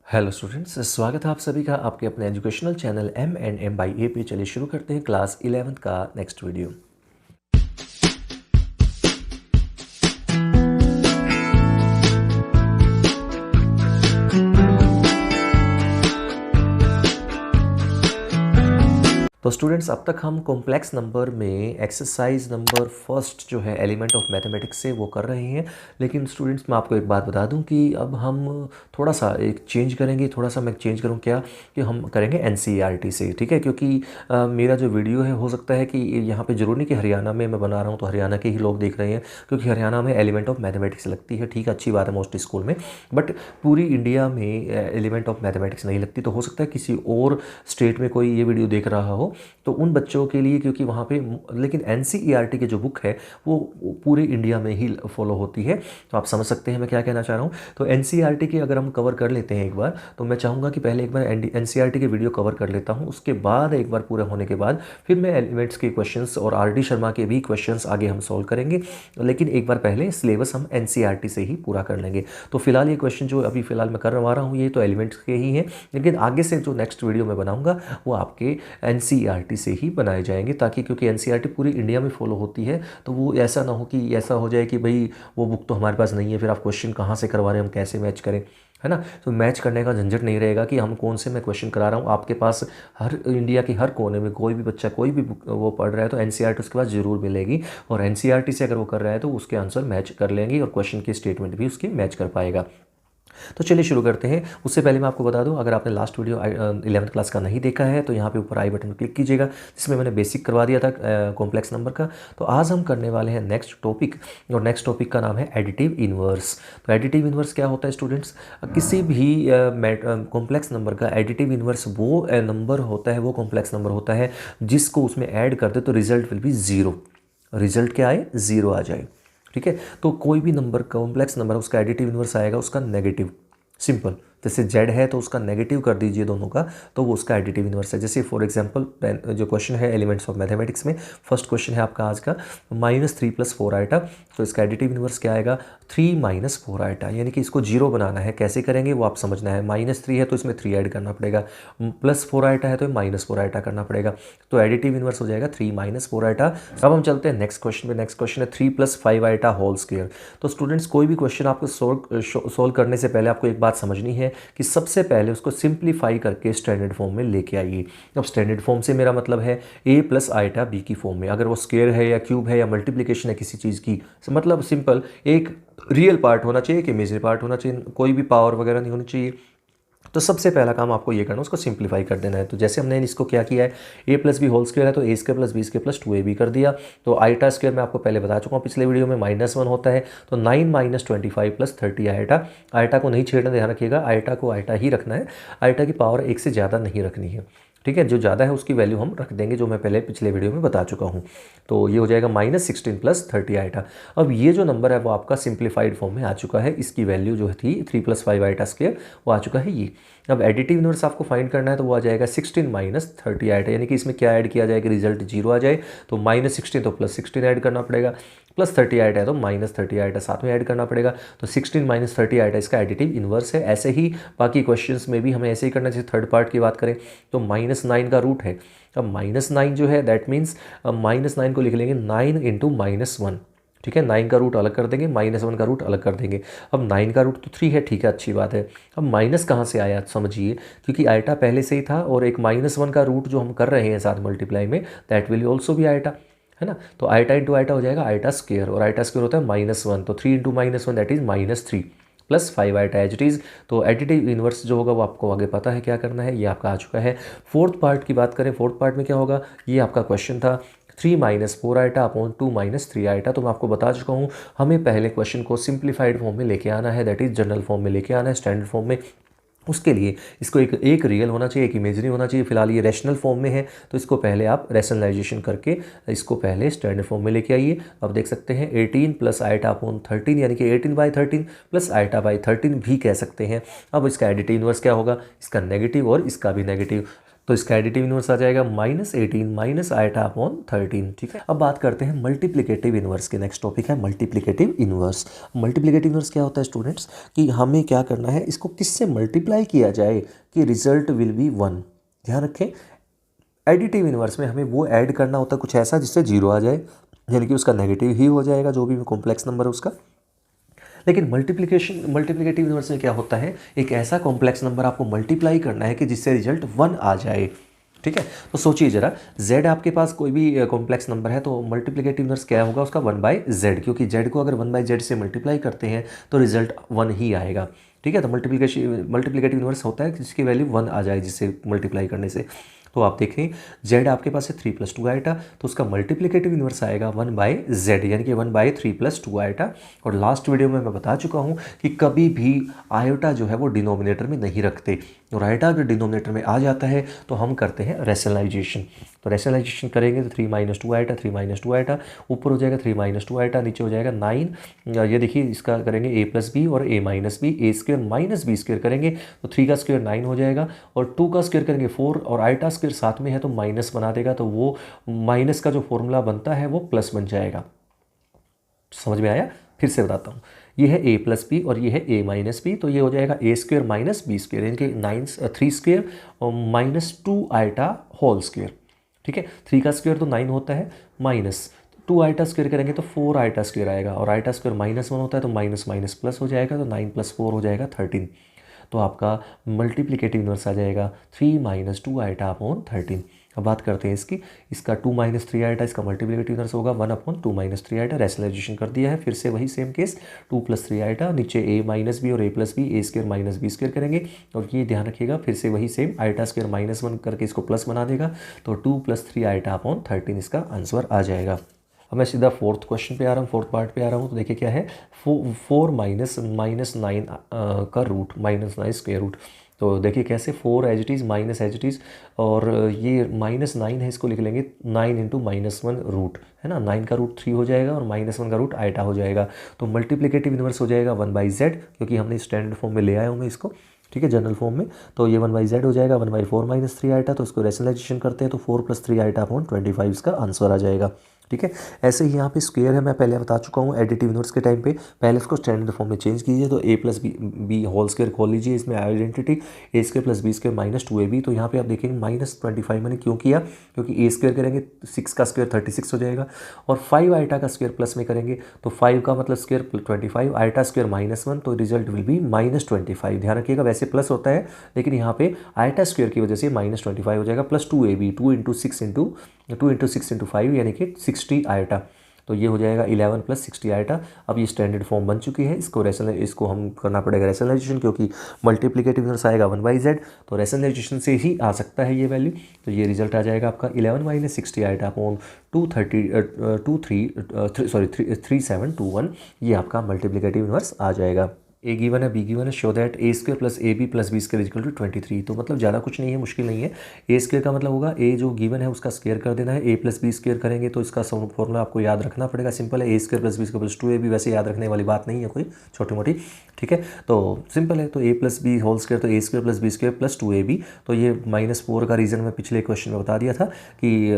Hello students, स्वागत है आप सभी का आपके अपने एजुकेशनल चैनल M&M बाई ए पे। चलिए शुरू करते हैं क्लास 11th का नेक्स्ट वीडियो। तो स्टूडेंट्स, अब तक हम कॉम्प्लेक्स नंबर में एक्सरसाइज नंबर फर्स्ट जो है एलिमेंट ऑफ मैथमेटिक्स से वो कर रहे हैं। लेकिन स्टूडेंट्स, मैं आपको एक बात बता दूं कि अब हम थोड़ा सा एक चेंज करेंगे। थोड़ा सा मैं चेंज करूं क्या कि हम करेंगे NCERT से, ठीक है। क्योंकि मेरा जो वीडियो है हो सकता है कि यहाँ पे जरूर नहीं कि हरियाणा में मैं बना रहा हूँ तो हरियाणा के ही लोग देख रहे हैं, क्योंकि हरियाणा में एलिमेंट ऑफ मैथमेटिक्स लगती है। ठीक है, अच्छी बात है मोस्ट स्कूल में, बट पूरी इंडिया में एलिमेंट ऑफ मैथमेटिक्स नहीं लगती। तो हो सकता है किसी और स्टेट में कोई ये वीडियो देख रहा हो, तो उन बच्चों के लिए, क्योंकि वहाँ पे लेकिन NCERT की जो बुक है वो पूरे इंडिया में ही फॉलो होती है। तो आप समझ सकते हैं मैं क्या कहना चाह रहा हूँ। तो NCERT की अगर हम कवर कर लेते हैं एक बार, तो मैं चाहूँगा कि पहले एक बार NCERT के वीडियो कवर कर लेता हूँ, उसके बाद एक बार पूरा होने के बाद फिर मैं एलिमेंट्स के क्वेश्चंस और RD शर्मा के भी क्वेश्चंस आगे हम सॉल्व करेंगे। लेकिन एक बार पहले सिलेबस हम NCERT से ही पूरा कर लेंगे। तो फिलहाल ये क्वेश्चन जो अभी फिलहाल मैं करवा रहा हूँ ये तो एलिमेंट्स के ही हैं, लेकिन आगे से जो नेक्स्ट वीडियो मैं बनाऊँगा वो आपके NCERT से ही बनाए जाएंगे, ताकि क्योंकि NCERT पूरी इंडिया में फॉलो होती है। तो वो ऐसा ना हो कि ऐसा हो जाए कि भाई वो बुक तो हमारे पास नहीं है, फिर आप क्वेश्चन कहाँ से करवा रहे हैं, हम कैसे मैच करें, है ना। तो मैच करने का झंझट नहीं रहेगा कि हम कौन से मैं क्वेश्चन करा रहा हूँ। आपके पास हर इंडिया के हर कोने में कोई भी बच्चा कोई भी बुक वो पढ़ रहा है तो NCERT उसके पास ज़रूर मिलेगी, और NCERT से अगर वो कर रहा है तो उसके आंसर मैच कर लेंगे और क्वेश्चन के स्टेटमेंट भी उसके मैच कर पाएगा। तो चलिए शुरू करते हैं। उससे पहले मैं आपको बता दूं, अगर आपने लास्ट वीडियो 11th क्लास का नहीं देखा है तो यहाँ पे ऊपर आई बटन क्लिक कीजिएगा, जिसमें मैंने बेसिक करवा दिया था कॉम्प्लेक्स नंबर का। तो आज हम करने वाले हैं नेक्स्ट टॉपिक, और नेक्स्ट टॉपिक का नाम है एडिटिव इन्वर्स। तो एडिटिव इन्वर्स क्या होता है स्टूडेंट्स? किसी भी कॉम्प्लेक्स नंबर का एडिटिव इन्वर्स वो नंबर होता है, वो कॉम्प्लेक्स नंबर होता है जिसको उसमें ऐड कर दे तो result will be zero. Result क्या आए? ज़ीरो आ जाए। ठीक है, तो कोई भी नंबर कॉम्प्लेक्स नंबर उसका एडिटिव इन्वर्स आएगा उसका नेगेटिव। सिंपल, जैसे z है तो उसका नेगेटिव कर दीजिए दोनों का, तो वो उसका एडिटिव इन्वर्स है। जैसे फॉर एग्जांपल जो क्वेश्चन है एलिमेंट्स ऑफ मैथमेटिक्स में, फर्स्ट क्वेश्चन है आपका आज का -3 + 4 आइटा। तो इसका एडिटिव इन्वर्स क्या आएगा? 3 - 4 आइटा। यानी कि इसको जीरो बनाना है, कैसे करेंगे वो आप समझना है। -3 है तो इसमें 3 ऐड करना पड़ेगा, +4 आइटा है तो -4 आइटा करना पड़ेगा। तो एडिटिव इन्वर्स हो जाएगा 3 - 4 आइटा। अब हम चलते हैं नेक्स्ट क्वेश्चन में। नेक्स्ट क्वेश्चन है 3 + 5 आइटा होल स्क्वायर। तो स्टूडेंट्स, कोई भी क्वेश्चन आपको सोल्व करने से पहले आपको एक बात समझनी है कि सबसे पहले उसको सिंप्लीफाई करके स्टैंडर्ड फॉर्म में लेके आइए। अब स्टैंडर्ड फॉर्म से मेरा मतलब है a + आइटा b की फॉर्म में। अगर वो स्क्वायर है या क्यूब है या मल्टीप्लिकेशन है किसी चीज़ की, मतलब सिंपल एक रियल पार्ट होना चाहिए, एक इमेजरी पार्ट होना चाहिए, कोई भी पावर वगैरह नहीं होनी चाहिए। तो सबसे पहला काम आपको ये करना है, उसको सिंप्लीफाई कर देना है। तो जैसे हमने इसको क्या किया है, a + b होल स्क्वायर है तो a² + b² + 2ab कर दिया। तो आइटा स्क्वायर मैं आपको पहले बता चुका हूँ पिछले वीडियो में, -1 होता है। तो 9 - 25 + 30 आइटा। आइटा को नहीं छेड़ना, ध्यान रखिएगा, आइटा को आइटा ही रखना है। आइटा की पावर 1 से ज़्यादा नहीं रखनी है, ठीक है। जो ज़्यादा है उसकी वैल्यू हम रख देंगे, जो मैं पहले पिछले वीडियो में बता चुका हूँ। तो ये हो जाएगा -16 + 30 आइटा। अब ये जो नंबर है वो आपका सिंप्लीफाइड फॉर्म में आ चुका है। इसकी वैल्यू जो थी 3 + 5 आइटा स्क्वायर वो आ चुका है ये। अब एडिटिव इन्वर्स आपको फाइंड करना है तो वो आ जाएगा 16 - 30 आइटा। यानी कि इसमें क्या ऐड किया जाएगा, रिजल्ट जीरो आ जाए। तो -16 तो +16 ऐड करना पड़ेगा, +30 आइटा है तो -30 आइटा साथ में ऐड करना पड़ेगा। तो 16 - 30 आइटा इसका एडिटिव इन्वर्स है। ऐसे ही बाकी क्वेश्चंस में भी हमें ऐसे ही करना चाहिए। थर्ड पार्ट की बात करें तो -9 का रूट है। अब -9 जो है दैट मीन्स -9 को लिख लेंगे 9 × -1, ठीक है। 9 का रूट अलग कर देंगे, -1 का रूट अलग कर देंगे। अब 9 का रूट तो 3 है, ठीक है, अच्छी बात है। अब माइनस कहाँ से आया समझिए, क्योंकि आइटा पहले से ही था और एक -1 का रूट जो हम कर रहे हैं साथ मल्टीप्लाई में, दैट विल ऑल्सो भी आइटा, है ना। तो आइटा इंटू आइटा हो जाएगा आइटा स्क्वायर, और आइटा स्क्वायर होता है -1। तो 3 × -1 that is -3 + 5 iota as it is. तो एडिटिव इन्वर्स जो होगा वो आपको आगे पता है क्या करना है, ये आपका आ चुका है। फोर्थ पार्ट की बात करें, फोर्थ पार्ट में क्या होगा, ये आपका क्वेश्चन था 3 - 4 आइटा अपॉन 2 - 3 आइटा। तो मैं आपको बता चुका हूँ, हमें पहले क्वेश्चन को सिंप्लीफाइड फॉर्म में लेके आना है, दैट इज जनरल फॉर्म में लेके आना है, स्टैंडर्ड फॉर्म में। उसके लिए इसको एक रियल होना चाहिए, एक इमेजरी होना चाहिए। फिलहाल ये रैशनल फॉर्म में है, तो इसको पहले आप रैशनलाइजेशन करके इसको पहले स्टैंडर्ड फॉर्म में लेके आइए। अब देख सकते हैं 18 + आइटा अपॉन 13, यानी कि 18/13 + आइटा बाई 13 भी कह सकते हैं। अब इसका एडिटिव इन्वर्स क्या होगा, इसका नेगेटिव और इसका भी नेगेटिव। तो इसका एडिटिव इनवर्स आ जाएगा -18 माइनस आइटा अपॉन 13। ठीक है, अब बात करते हैं मल्टीप्लिकेटिव इनवर्स के। नेक्स्ट टॉपिक है मल्टीप्लिकेटिव इनवर्स। मल्टीप्लिकेटिव इनवर्स क्या होता है स्टूडेंट्स, कि हमें क्या करना है, इसको किससे मल्टीप्लाई किया जाए कि रिजल्ट विल बी 1। ध्यान रखें, एडिटिव इनवर्स में हमें वो ऐड करना होता है कुछ ऐसा जिससे 0 आ जाए, यानी कि उसका नेगेटिव ही हो जाएगा जो भी कॉम्प्लेक्स नंबर है उसका। लेकिन मल्टीप्लिकेटिव इनवर्स में क्या होता है, एक ऐसा कॉम्प्लेक्स नंबर आपको मल्टीप्लाई करना है कि जिससे रिजल्ट 1 आ जाए। ठीक है, तो सोचिए जरा, z आपके पास कोई भी कॉम्प्लेक्स नंबर है तो मल्टीप्लिकेटिव इनवर्स क्या होगा उसका 1/z, क्योंकि z को अगर 1/z से मल्टीप्लाई करते हैं तो रिजल्ट 1 ही आएगा। ठीक है, तो मल्टीप्लिकेटिव इनवर्स होता है जिसकी वैल्यू 1 आ जाए जिससे मल्टीप्लाई करने से। तो आप देखें z आपके पास है 3 + 2 आइटा, तो उसका मल्टीप्लिकेटिव इनवर्स आएगा 1/z, यानी कि 1/3 + 2 आइटा। और लास्ट वीडियो में मैं बता चुका हूँ कि कभी भी आयोटा जो है वो डिनोमिनेटर में नहीं रखते, और आइटा अगर डिनोमिनेटर में आ जाता है तो हम करते हैं रैशनलाइजेशन। तो रैशनलाइजेशन करेंगे तो 3 - 2 आइटा, 3 - 2 आइटा, ऊपर हो जाएगा 3 - 2 आइटा, नीचे हो जाएगा 9। ये देखिए इसका करेंगे a + b और a - b, a² - b² करेंगे तो 3 का स्क्वायर 9 हो जाएगा, और 2 का स्क्वायर करेंगे 4, और आइटा स्क्वायर साथ में है तो माइनस बना देगा, तो वो माइनस का जो फॉर्मूला बनता है वो प्लस बन जाएगा। समझ में आया? फिर से बताता हूँ, ये है a + b और ये है a - b, तो ये हो जाएगा a² - b², यानी कि 3² -2 आइटा होल स्क्वायर। ठीक है, 3 का स्क्वायर तो 9 होता है, माइनस 2 आइटा स्क्वायर करेंगे तो 4 आइटा स्क्वायर आएगा, और आइटा स्क्वायर -1 होता है तो माइनस माइनस प्लस हो जाएगा, तो 9 + 4 हो जाएगा 13। तो आपका मल्टीप्लिकेटिव इनवर्स आ जाएगा 3 - 2 आइटा अपॉन 13। अब बात करते हैं इसका 2 - 3 आइटा, इसका मल्टीप्लिकेटिव इनवर्स होगा 1/2 - 3 आइटा। रैशनलाइजेशन कर दिया है, फिर से वही सेम केस, 2 + 3 आइटा, नीचे a - b और a + b, a² - b² करेंगे, और ये ध्यान रखिएगा फिर से वही सेम आइटा स्क्वायर -1 करके इसको प्लस बना देगा, तो 2 + 3 आइटा अपॉन 13 इसका आंसर आ जाएगा। अब मैं सीधा फोर्थ क्वेश्चन पे आ रहा हूँ, फोर्थ पार्ट पे आ रहा हूँ। तो देखिए क्या है, 4 -9 का रूट, -9 स्क्वायर रूट। तो देखिए कैसे, 4 as it is, minus as it is, और ये -9 है, इसको लिख लेंगे 9 × -1 रूट, है ना। 9 का रूट 3 हो जाएगा और -1 का रूट आइटा हो जाएगा। तो मल्टीप्लिकेटिव इनवर्स हो जाएगा 1/z, क्योंकि हमने स्टैंडर्ड फॉर्म में ले आया हूँ मैं इसको, ठीक है, जनरल फॉर्म में। तो ये 1/z हो जाएगा 1/4 - 3 आइटा, तो इसको रैशनलाइजेशन करते हैं तो 4 + 3 आइटा अपॉन 25 इसका आंसर आ जाएगा। ठीक है, ऐसे ही यहाँ पे स्क्वायर है, मैं पहले बता चुका हूँ एडिटिव इनवर्स के टाइम पे, पहले इसको स्टैंडर्ड फॉर्म में चेंज कीजिए, तो a + b होल स्क्वायर खोल लीजिए, इसमें आइडेंटिटी a² + b² -2ab। तो यहाँ पे आप देखेंगे -25 मैंने क्यों किया, क्योंकि a² करेंगे 6 का स्क्वायर 36 हो जाएगा, और 5 आइटा का स्क्वायर प्लस में करेंगे तो 5 का मतलब स्क्वायर 25, आइटा स्क्वायर -1, तो रिजल्ट विल बी -25। ध्यान रखिएगा, वैसे प्लस होता है लेकिन यहाँ पे आइटा स्क्वायर की वजह से -25 हो जाएगा, प्लस 2ab, 2 × 6 × 5 यानी कि 60 आइटा। तो ये हो जाएगा 11 + 60 आइटा। अब ये स्टैंडर्ड फॉर्म बन चुकी है, इसको हम करना पड़ेगा रैशनलाइजेशन, क्योंकि मल्टीप्लिकेटिव इनवर्स आएगा 1/z, तो रैशनलाइजेशन से ही आ सकता है ये वैल्यू। तो ये रिजल्ट आ जाएगा आपका 11 - 60 आइटा अपॉन 3721। ये आपका मल्टीप्लिकेटिव इनवर्स आ जाएगा। ए गिवन है, बी गिवन है, show that a² + ab + b² = 23। तो मतलब ज़्यादा कुछ नहीं है, मुश्किल नहीं है। a² का मतलब होगा a जो गिवन है उसका स्क्वायर कर देना है, a + b² करेंगे तो इसका फॉर्मूला आपको याद रखना पड़ेगा, सिंपल है, a² + b² = 2ab। वैसे याद रखने वाली बात नहीं है कोई छोटी मोटी, ठीक है, तो सिंपल है। तो a + b होल स्क्वायर, तो a² + b² + 2ab। तो ये -4 का रीज़न मैं पिछले क्वेश्चन में बता दिया था कि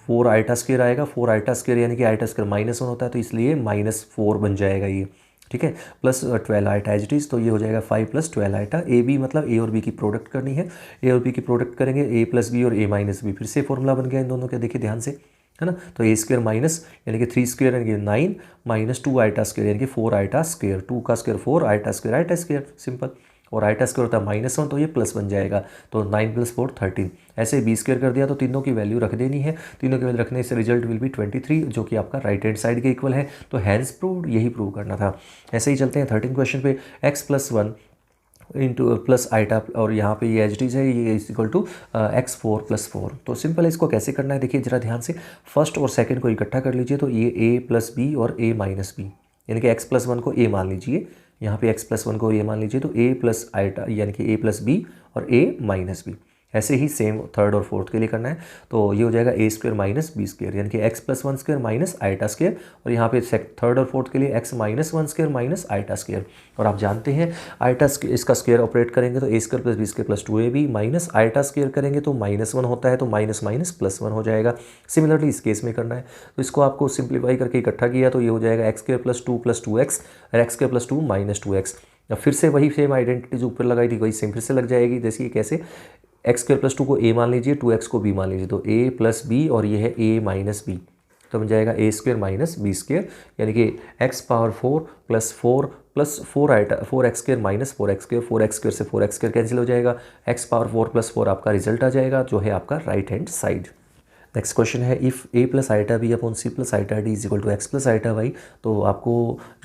4 आइटा स्क्वायर आएगा, 4 आइटा स्क्वायर यानी कि आइटा स्क्वायर -1 होता है, तो इसलिए -4 बन जाएगा ये, ठीक है, plus 12 iota as it is. तो ये हो जाएगा 5 + 12 आइटा। ए बी मतलब ए और बी की प्रोडक्ट करनी है, ए और बी की प्रोडक्ट करेंगे, a + b और a - b, फिर से फॉर्मूला बन गया इन दोनों का, देखिए ध्यान से, है ना। तो a² माइनस यानी कि 3² यानी कि 9 -2 आइटा स्क्वायर यानी कि 4 आइटा स्क्वायर, 2 का स्क्वायर 4, आइटा स्क्वायर सिंपल, और आइटा स्क्वायर होता है -1, तो ये प्लस बन जाएगा, तो 9 + 4 13। ऐसे b² कर दिया तो तीनों की वैल्यू रख देनी है, तीनों की वैल्यू रखने से रिजल्ट विल बी 23, जो कि आपका राइट हैंड साइड के इक्वल है। तो हैंस प्रूव्ड, यही प्रूव करना था। ऐसे ही चलते हैं 13 क्वेश्चन पे, x + 1 इंटू प्लस आइटा, और यहाँ पे ये एच डी है, ये = x4 + 4। तो सिंपल है, इसको कैसे करना है देखिए जरा ध्यान से, फर्स्ट और सेकंड को इकट्ठा कर लीजिए, तो ये a + b और a - b, यानी कि x + 1 को a मान लीजिए, यहाँ पे x + 1 को a मान लीजिए, तो a + आइटा यानी कि a + b और a - b, ऐसे ही सेम थर्ड और फोर्थ के लिए करना है। तो ये हो जाएगा ए स्क्वायर माइनस बी स्क्वायर, यानी कि X plus one square minus iota square, और यहाँ पे थर्ड और फोर्थ के लिए X minus one square minus iota square. और आप जानते हैं आइटा इसका स्क्वायर ऑपरेट करेंगे तो a square plus B square plus 2ab, minus iota square करेंगे तो -1 होता है, तो माइनस माइनस प्लस 1 हो जाएगा। सिमिलरली इस केस में करना है, तो इसको आपको सिंप्लीफाई करके इकट्ठा किया तो ये हो जाएगा एक्स स्क्वायर प्लस 2 और x square plus 2 minus 2x। अब फिर से वही सेम आइडेंटिटी जो ऊपर लगाई थी वही सेम फिर से लग जाएगी। जैसे ये कैसे, एक्स स्क्वायर प्लस 2 को a मान लीजिए, 2x को b मान लीजिए, तो a प्लस b और ये है a माइनस b, तो बन जाएगा ए स्क्वायर माइनस बी स्क्वायर, यानी कि X power 4 plus 4 iota 4x square minus 4x square, 4x square से 4x स्क्वायर कैंसिल हो जाएगा, एक्स पावर 4 प्लस 4 आपका रिजल्ट आ जाएगा जो है आपका right hand side. Next question है if a plus iota b upon c plus iota d is equal to x plus iota y, तो आपको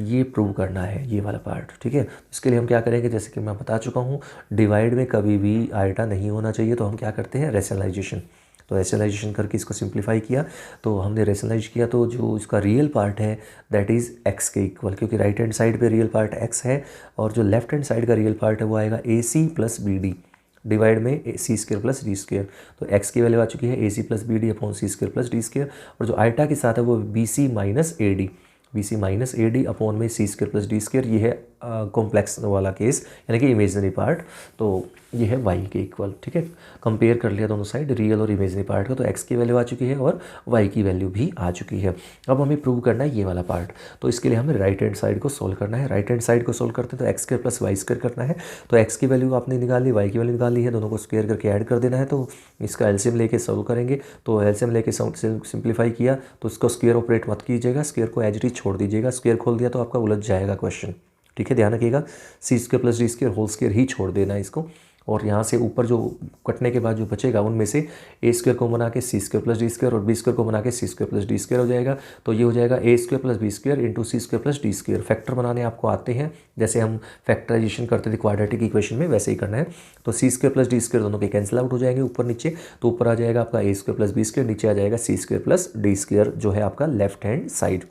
ये प्रूव करना है ये वाला पार्ट, ठीक है। इसके लिए हम क्या करेंगे, जैसे कि मैं बता चुका हूँ डिवाइड में कभी भी आइटा नहीं होना चाहिए, तो हम क्या करते हैं रैशनलाइजेशन। तो रैशनलाइजेशन करके इसको सिंप्लीफाई किया, तो हमने रैशनलाइज किया तो जो इसका रियल पार्ट है दैट इज़ एक्स के इक्वल, क्योंकि राइट हैंड साइड पे रियल पार्ट एक्स है और जो लेफ्ट हैंड साइड का रियल पार्ट है वो आएगा a c plus b d divide में सी स्क्र प्लस डी स्क्र। तो एक्स की वैल्यू आ चुकी है a c plus b d upon c square plus D square, और जो आइटा के साथ है वो B C minus A D, B C minus A D upon में सी स्क्र प्लस डी स्क्र। ये है कॉम्प्लेक्स वाला केस, यानी कि इमेजनरी पार्ट, तो ये है वाई के इक्वल, ठीक है। कंपेयर कर लिया दोनों साइड रियल और इमेजनरी पार्ट का, तो एक्स की वैल्यू आ चुकी है और वाई की वैल्यू भी आ चुकी है। अब हमें प्रूव करना है ये वाला पार्ट, तो इसके लिए हमें राइट हैंड साइड को सोल्व करना है। राइट हैंड साइड को सोल्व करते हैं तो X square plus Y square करना है, तो एक्स की वैल्यू आपने निकाल ली, वाई की वैल्यू निकाल ली है, दोनों को स्क्वायर करके ऐड कर देना है। तो इसका एलसीएम लेके सोल्व करेंगे, तो एलसीएम लेके सिंप्लीफाई किया तो इसको स्क्वायर ऑपरेट मत कीजिएगा, स्क्वायर को एज इट इज छोड़ दीजिएगा, स्क्वायर खोल दिया तो आपका उलझ जाएगा क्वेश्चन, ठीक है। ध्यान रखिएगा c square plus d square whole square ही छोड़ देना है इसको, और यहाँ से ऊपर जो कटने के बाद जो बचेगा उनमें से ए स्क्वायर को बना के c square plus d square और बी स्क्वायर को बना के c square plus d square हो जाएगा। तो ये हो जाएगा ए square plus B square into c square plus d square. Factor बनाने आपको आते हैं, जैसे हम फैक्टराइजेशन करते थे क्वाड्रेटिक इक्वेशन में, वैसे ही करना है। तो सी स्क्वायर प्लस डी स्क्वायर दोनों के कैंसिल आउट हो जाएंगे ऊपर नीचे, तो ऊपर आ जाएगा आपका ए स्क्वायर प्लस बी स्क्वायर, नीचे आ जाएगा सी स्क्वायर प्लस डी स्क्वायर जो है आपका left hand side.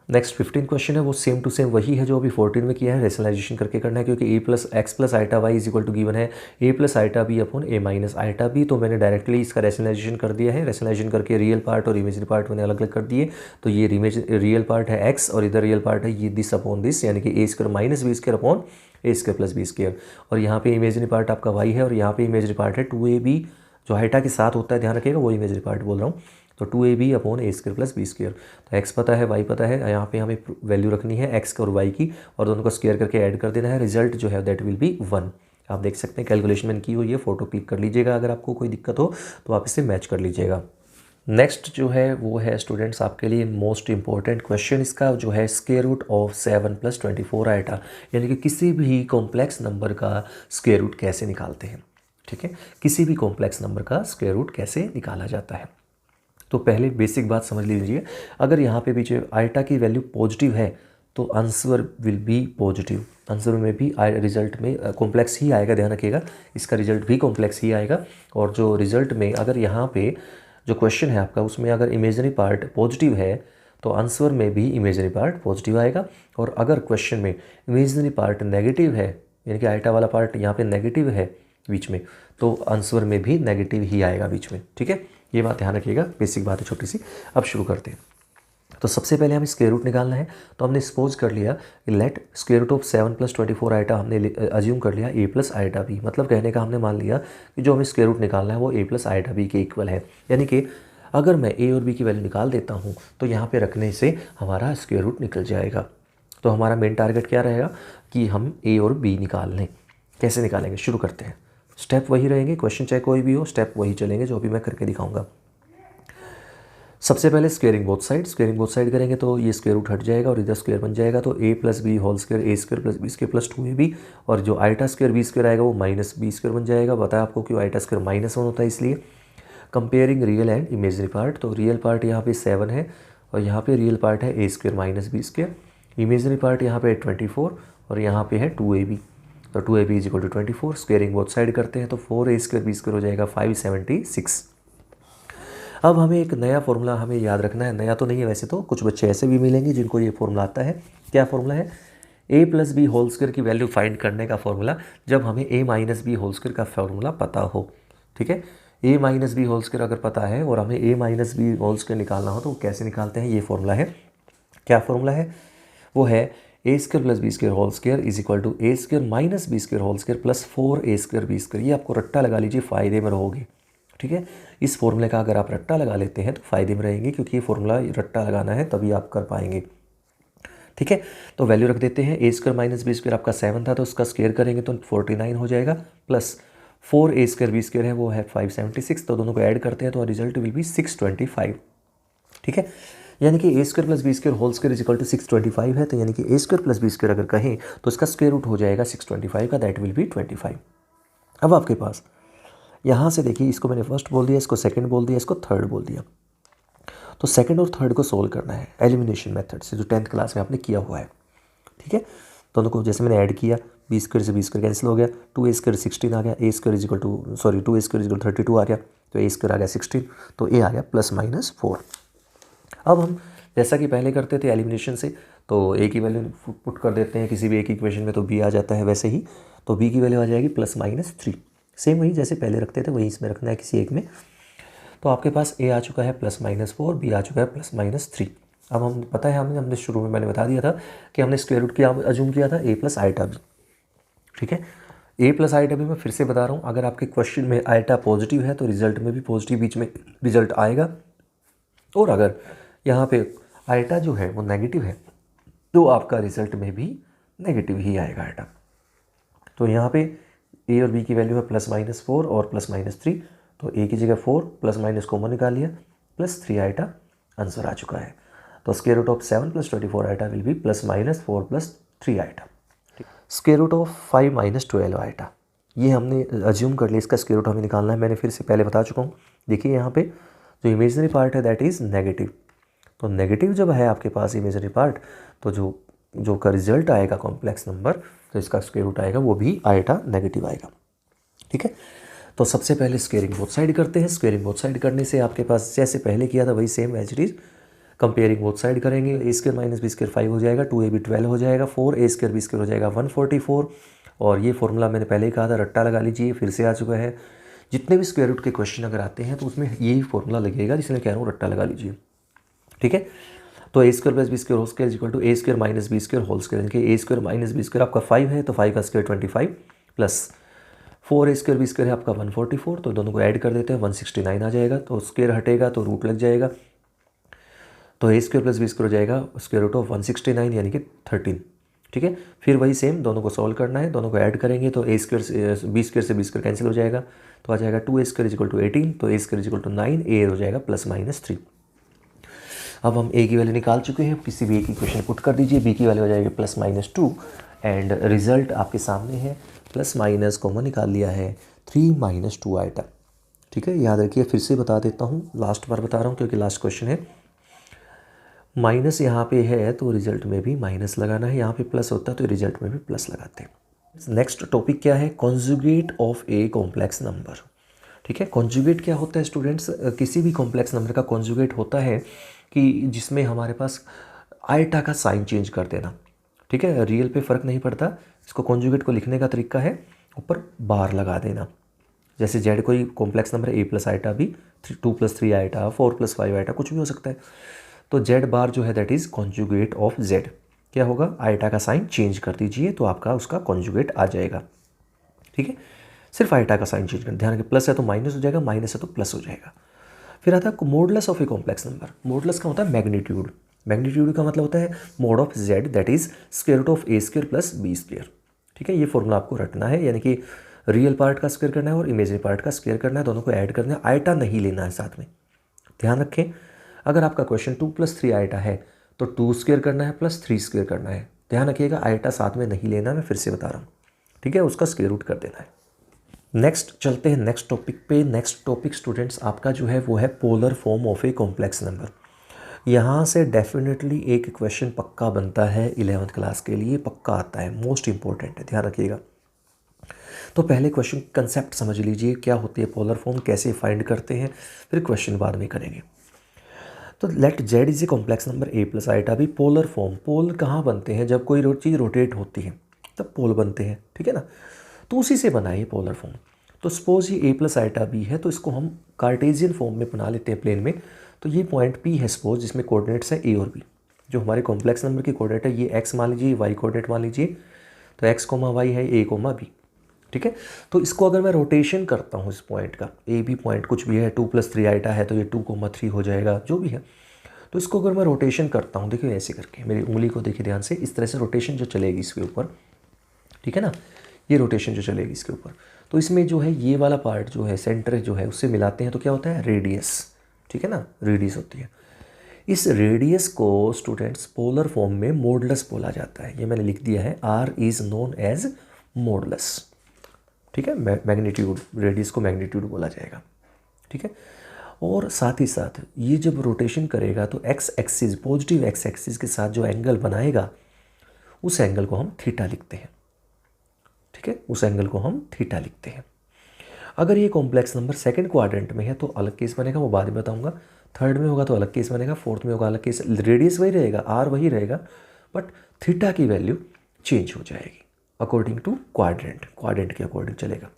Next 15 question है वो सेम टू सेम वही है जो अभी 14 में किया है, रेशनलाइजेशन करके करना है, क्योंकि a plus x plus iota y is equal to given है a plus iota b upon a minus iota b. तो मैंने डायरेक्टली इसका रेशनलाइजेशन कर दिया है, रेशनलाइजेशन करके रियल पार्ट और इमेजनरी पार्ट मैंने अलग अलग कर दिए। तो ये रियल पार्ट है एक्स और इधर रियल पार्ट है ये दिस अपॉन दिस, यानी कि a square minus B square upon a square plus B square, और यहाँ पे इमेजनरी पार्ट आपका वाई है और यहाँ पे इमेजनरी पार्ट है 2ab जो आइटा के साथ होता है, ध्यान रखिएगा वो इमेजनरी पार्ट बोल रहा हूँ। तो 2ab upon a square plus B square, तो एक्स पता है वाई पता है, यहाँ पे हमें वैल्यू रखनी है एक्स और वाई की और दोनों को स्क्वायर करके ऐड कर देना है, रिजल्ट जो है दैट विल बी 1। आप देख सकते हैं कैलकुलेशन मैंने की हुई है, फोटो क्लिक कर लीजिएगा, अगर आपको कोई दिक्कत हो तो आप इसे मैच कर लीजिएगा। नेक्स्ट जो है वो है स्टूडेंट्स आपके लिए मोस्ट इंपॉर्टेंट क्वेश्चन, इसका जो है स्क्वायर रूट ऑफ 7 + 24 आइटा, यानी कि किसी भी कॉम्प्लेक्स नंबर का स्क्वायर रूट कैसे निकालते हैं, ठीक है। किसी भी कॉम्प्लेक्स नंबर का स्क्वायर रूट कैसे निकाला जाता है, तो पहले बेसिक बात समझ लीजिए, अगर यहाँ पे पीछे आइटा की वैल्यू पॉजिटिव है तो answer will be positive, answer में भी रिजल्ट में कॉम्प्लेक्स ही आएगा, ध्यान रखिएगा इसका रिजल्ट भी कॉम्प्लेक्स ही आएगा। और जो रिजल्ट में अगर यहाँ पे जो क्वेश्चन है आपका उसमें अगर इमेजनरी पार्ट पॉजिटिव है तो आंसर में भी इमेजनरी पार्ट पॉजिटिव आएगा, और अगर क्वेश्चन में इमेजनरी पार्ट नेगेटिव है यानी कि आइटा वाला पार्ट यहाँ पे नेगेटिव है बीच में, तो आंसर में भी नेगेटिव ही आएगा बीच में, ठीक है। ये बात ध्यान रखिएगा, बेसिक बात है छोटी सी। अब शुरू करते हैं। तो सबसे पहले हमें स्क्वायर रूट निकालना है, तो हमने सपोज कर लिया कि let square root of 7 + 24 iota हमने अज्यूम कर लिया ए प्लस आइटा बी, मतलब कहने का हमने मान लिया कि जो हमें स्क्वायर रूट निकालना है वो ए प्लस आइटा बी के इक्वल है, यानी कि अगर मैं ए और बी की वैल्यू निकाल देता हूँ तो यहाँ पे रखने से हमारा स्क्वायर रूट निकल जाएगा। तो हमारा मेन टारगेट क्या रहेगा कि हम ए और बी निकाल लें। कैसे निकालेंगे, शुरू करते हैं। स्टेप वही रहेंगे, क्वेश्चन चाहे कोई भी हो स्टेप वही चलेंगे जो अभी मैं करके दिखाऊंगा। सबसे पहले स्क्वेयरिंग बोथ साइड करेंगे तो ये स्क्वायर रूट हट जाएगा और इधर स्क्वायर बन जाएगा, तो a + b whole square A square plus B square plus 2ab, और जो आइटा स्क्वायर बी स्क्वायर आएगा वो माइनस बी स्क्वायर बन जाएगा। बताया आपको क्यों, आइटा स्क्वायर -1 होता है इसलिए। Comparing real and imaginary part, तो रियल पार्ट यहाँ पे 7 है और यहाँ पे रियल पार्ट है a square minus B square, imaginary part यहाँ पे 24 और यहाँ पे है 2ab, तो 2ab = 24। स्क्वेयरिंग बोथ साइड करते हैं तो 4a स्क्वायर बी स्क्वायर हो जाएगा 576। अब हमें एक नया फॉर्मूला हमें याद रखना है, नया तो नहीं है वैसे, तो कुछ बच्चे ऐसे भी मिलेंगे जिनको ये फॉर्मूला आता है। क्या फॉर्मूला है, a + b होल स्क्वायर की वैल्यू फाइंड करने का फॉर्मूला, जब हमें a - b होल स्क्वायर का फॉर्मूला पता हो। ठीक है। ए माइनस बी होल स्क्वायर अगर पता है और हमें ए माइनस बी होल स्क्वायर निकालना हो तो कैसे निकालते हैं, ये फॉर्मूला है। क्या फॉर्मूला है, वो है a square plus B square whole square is equal to a square minus B square whole square plus 4 a square b square. ये आपको रट्टा लगा लीजिए, फ़ायदे में रहोगे। ठीक है, इस फॉर्मूले का अगर आप रट्टा लगा लेते हैं तो फ़ायदे में रहेंगे, क्योंकि ये फॉर्मूला रट्टा लगाना है तभी आप कर पाएंगे। ठीक है, तो वैल्यू रख देते हैं। ए स्क्वायर माइनस बी स्क्वायर आपका 7 था तो उसका स्क्वायर करेंगे तो 49 हो जाएगा, plus 4 a square b square है वो है 576, तो दोनों को ऐड करते हैं तो रिजल्ट विल बी 625। ठीक है, यानी कि a square plus B square whole square is equal to 625 है, तो यानी कि a square plus B square अगर कहें तो इसका स्क्वायर रूट हो जाएगा 625 का, दैट विल बी 25। अब आपके पास यहाँ से देखिए, इसको मैंने फर्स्ट बोल दिया, इसको सेकंड बोल दिया, इसको थर्ड बोल दिया। तो सेकंड और थर्ड को सोल्व करना है एलिमिनेशन मेथड से, जो 10th क्लास में आपने किया हुआ है। ठीक है, दोनों को जैसे मैंने ऐड किया, बी स्क्वायर से बी स्क्वायर कैंसिल हो गया, 2 ए स्क्वायर 16 आ गया, a square is equal to 2 a square is equal 32 आ गया, तो ए स्क्वायर आ गया 16, तो ए आ गया प्लस माइनस 4। अब हम जैसा कि पहले करते थे एलिमिनेशन से, तो ए की वैल्यू पुट कर देते हैं किसी भी एक इक्वेशन में, तो बी आ जाता है, वैसे ही तो बी की वैल्यू आ जाएगी प्लस माइनस 3। सेम वही जैसे पहले रखते थे वही इसमें रखना है किसी एक में। तो आपके पास ए आ चुका है प्लस माइनस 4, बी आ चुका है प्लस माइनस 3। अब हम पता है हमने शुरू में मैंने बता दिया था कि हमने स्क्वायर रूट क्या अज्यूम किया था, ए प्लस आइटा बी। ठीक है, ए प्लस आइटा बी मैं फिर से बता रहा हूँ, अगर आपके क्वेश्चन में आइटा पॉजिटिव है तो रिजल्ट में भी पॉजिटिव बीच में रिजल्ट आएगा, और अगर यहाँ पे आइटा जो है वो नेगेटिव है तो आपका रिजल्ट में भी नेगेटिव ही आएगा आइटा। तो यहाँ पे ए और बी की वैल्यू है प्लस माइनस 4 और प्लस माइनस 3, तो ए की जगह 4 प्लस माइनस कॉमन निकाल लिया, प्लस 3 आइटा आंसर आ चुका है। तो square root of 7 plus 24 iota will be plus minus 4 plus 3 iota. Square root of 5 minus 12 iota, ये हमने अज्यूम कर लिया, इसका स्क्वायर रूट हमें निकालना है। मैंने फिर से पहले बता चुका हूँ। देखिए यहाँ पे जो इमेजनरी पार्ट है दैट इज़ नेगेटिव, तो नेगेटिव जब है आपके पास इमेजनरी पार्ट, तो जो का रिजल्ट आएगा कॉम्प्लेक्स नंबर, तो इसका स्क्वायर रूट आएगा वो भी आइटा नेगेटिव आएगा। ठीक है, तो सबसे पहले स्क्वेयरिंग बोथ साइड करते हैं। स्क्वेयरिंग बोथ साइड करने से आपके पास जैसे पहले किया था वही same as it is, comparing both side करेंगे। A square minus B square 5 हो जाएगा, 2ab 12 हो जाएगा, 4 ए स्क्वायर बी स्क्वायर हो जाएगा 144। और ये फॉर्मूला मैंने पहले ही कहा था, रट्टा लगा लीजिए, फिर से आ चुका है। जितने भी स्क्वायर रूट के क्वेश्चन अगर आते हैं तो उसमें यही फॉर्मूला लगेगा, जिसमें कह रहा हूँ रट्टा लगा लीजिए। ठीक है, तो a square plus B square whole square equal to a square minus B square whole square, यानी कि a square minus B square आपका 5 है तो 5 का square 25 plus 4 a square b square है आपका 144, तो दोनों को ऐड कर देते हैं 169 आ जाएगा, तो स्क्वायर हटेगा तो रूट लग जाएगा, तो a square plus B square हो जाएगा स्क्वायर रूट ऑफ 169 यानी कि 13। ठीक है, फिर वही सेम दोनों को सॉल्व करना है, दोनों को ऐड करेंगे तो ए स्क्वायर से बी स्क्वायर कैंसिल हो जाएगा, तो आ जाएगा 2 ए स्क्वायर इक्वल टू 18, तो ए स्क्वायर इक्वल टू 9, ए हो जाएगा प्लस माइनस 3। अब हम ए की वैल्यू निकाल चुके हैं, किसी भी एक इक्वेशन पुट कर दीजिए, बी की वैल्यू हो जाएगी प्लस माइनस 2 एंड रिजल्ट आपके सामने है, प्लस माइनस कॉमन निकाल लिया है 3 माइनस 2 आइटा। ठीक है, याद रखिए, फिर से बता देता हूँ, लास्ट बार बता रहा हूँ क्योंकि लास्ट क्वेश्चन है। माइनस यहाँ पे है तो रिजल्ट में भी माइनस लगाना है, यहाँ पे प्लस होता है तो रिजल्ट में भी प्लस लगाते हैं। नेक्स्ट टॉपिक क्या है, conjugate of a complex number. ठीक है, कॉन्जुगेट क्या होता है स्टूडेंट्स, किसी भी कॉम्प्लेक्स नंबर का कॉन्जुगेट होता है कि जिसमें हमारे पास आइटा का साइन चेंज कर देना। ठीक है, रियल पे फ़र्क नहीं पड़ता, इसको कॉन्जुगेट को लिखने का तरीका है ऊपर बार लगा देना। जैसे जेड कोई कॉम्प्लेक्स नंबर ए प्लस आइटा भी, 2 प्लस 3 आइटा, 4 प्लस 5 आइटा, कुछ भी हो सकता है, तो जेड बार जो है that is conjugate of Z. क्या होगा, आइटा का साइन चेंज कर दीजिए तो आपका उसका कॉन्जुगेट आ जाएगा। ठीक है, सिर्फ आइटा का साइन चेंज कर, ध्यान रखिए, प्लस है तो माइनस हो जाएगा, माइनस है तो प्लस हो जाएगा। फिर आता है modulus of a complex number. Modulus का होता है मैग्नीट्यूड, मैग्नीट्यूड का मतलब होता है mod of Z that is square root of A square plus B square. ठीक है, ये फॉर्मूला आपको रटना है, यानी कि रियल पार्ट का स्क्वायर करना है और इमेजिनरी पार्ट का स्क्वायर करना है, दोनों को ऐड करना है, आइटा नहीं लेना है साथ में। ध्यान रखें, अगर आपका क्वेश्चन 2 प्लस 3 आइटा है तो 2 स्क्वायर करना है प्लस 3 स्क्वायर करना है। ध्यान रखिएगा, आइटा साथ में नहीं लेना, मैं फिर से बता रहा हूँ। ठीक है, उसका स्क्वायर रूट कर देना है। नेक्स्ट चलते हैं नेक्स्ट टॉपिक पे। नेक्स्ट टॉपिक स्टूडेंट्स आपका जो है वो है polar form of a complex number. यहाँ से डेफिनेटली एक क्वेश्चन पक्का बनता है, 11th क्लास के लिए पक्का आता है, मोस्ट इंपॉर्टेंट है, ध्यान रखिएगा। तो पहले क्वेश्चन कंसेप्ट समझ लीजिए, क्या होती है पोलर फॉर्म, कैसे फाइंड करते हैं, फिर क्वेश्चन बाद में करेंगे। तो let z is a complex number A plus iota b polar form. Pole कहाँ बनते हैं, जब कोई चीज़ रोटेट होती है तब पोल बनते हैं। ठीक है ना, तो उसी से बना है पोलर फॉर्म। तो सपोज ये ए प्लस आइटा बी है, तो इसको हम कार्टेशियन फॉर्म में बना लेते हैं प्लेन में। तो ये पॉइंट पी है सपोज, जिसमें कोऑर्डिनेट्स है ए और बी। जो हमारे कॉम्प्लेक्स नंबर की कोऑर्डिनेट है ये एक्स मान लीजिए, वाई कोऑर्डिनेट मान लीजिए, तो एक्स कोमा वाई है, ए कोमा बी। ठीक है, तो इसको अगर मैं रोटेशन करता हूँ इस पॉइंट का, ए बी पॉइंट कुछ भी है, 2+3 आइटा है तो ये 2,3 हो जाएगा, जो भी है। तो इसको अगर मैं रोटेशन करता हूँ, देखिए ऐसे करके मेरी उंगली को देखिए ध्यान से, इस तरह से रोटेशन जो चलेगी इसके ऊपर, ठीक है ना, ये रोटेशन जो चलेगी इसके ऊपर, तो इसमें जो है ये वाला पार्ट जो है सेंटर जो है उससे मिलाते हैं तो क्या होता है, रेडियस। ठीक है ना, रेडियस होती है। इस रेडियस को स्टूडेंट्स पोलर फॉर्म में मॉडुलस बोला जाता है। ये मैंने लिख दिया है, r is known as modulus. ठीक है, मैग्नीट्यूड, रेडियस को मैग्नीट्यूड बोला जाएगा। ठीक है, और साथ ही साथ ये जब रोटेशन करेगा तो x axis, positive x axis के साथ जो एंगल बनाएगा उस एंगल को हम थीटा लिखते हैं। ठीक है, उस एंगल को हम थीटा लिखते हैं। अगर ये कॉम्प्लेक्स नंबर सेकंड क्वाड्रेंट में है तो अलग केस बनेगा, वो बाद में बताऊंगा। थर्ड में होगा तो अलग केस बनेगा, फोर्थ में होगा अलग केस। रेडियस वही रहेगा, आर वही रहेगा, बट थीटा की वैल्यू चेंज हो जाएगी अकॉर्डिंग टू क्वाड्रेंट, क्वाड्रेंट के अकॉर्डिंग चलेगा।